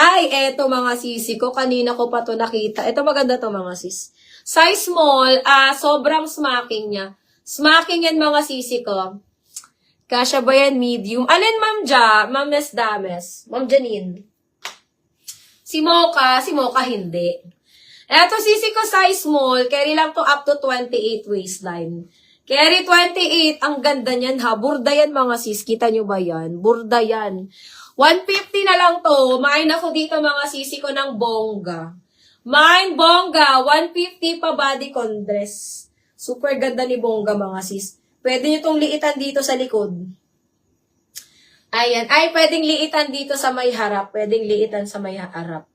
Ay, eto mga sisi ko. Kanina ko pa to nakita. Eto maganda to mga sis. Size small, sobrang smacking niya. Smacking yan mga sisi ko. Kasya ba yan medium? Alin Ma'am Ja? Ma'am Nes Dames? Ma'am Janine? Si Mocha hindi. Eto sisi ko size small. Carry lang to up to 28 waistline. Carry 28. Ang ganda niyan ha. Burda yan mga sis. Kita nyo ba yan? Burda yan. 150 na lang to. Main ako dito mga sisi ko ng bongga. Main bongga. 150 pa bodycon dress. Super ganda ni bongga mga sis. Pwede nyo tong liitan dito sa likod. Ayan. Ay, pwedeng liitan dito sa may harap. Pwedeng liitan sa may harap.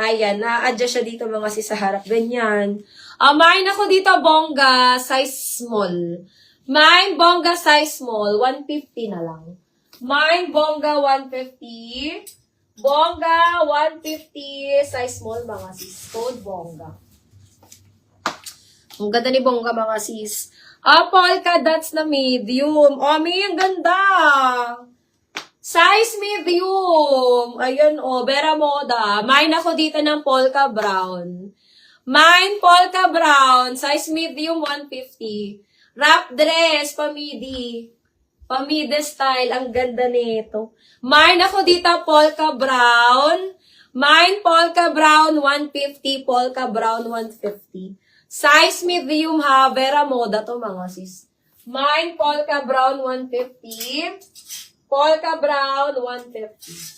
Ayan. Na-adjust siya dito mga sis sa harap. Ganyan. Main ako dito bongga. Size small. Main bongga size small. 150 na lang. Mine, bongga, 150. Bongga, 150. Size small, mga sis. Code bongga. Ang ganda ni bongga, mga sis. Polka dots na medium. May, ang ganda. Size medium. Ayun, Vera Moda. Mine ako dito ng polka brown. Mine, polka brown. Size medium, 150. Wrap dress, pamidi. Pamide style, ang ganda nito. Mine ako dito, polka brown. Mine, polka brown, 150. Polka brown, 150. Size medium ha, Vera Moda to mga sis. Mine, polka brown, 150. Polka brown, 150.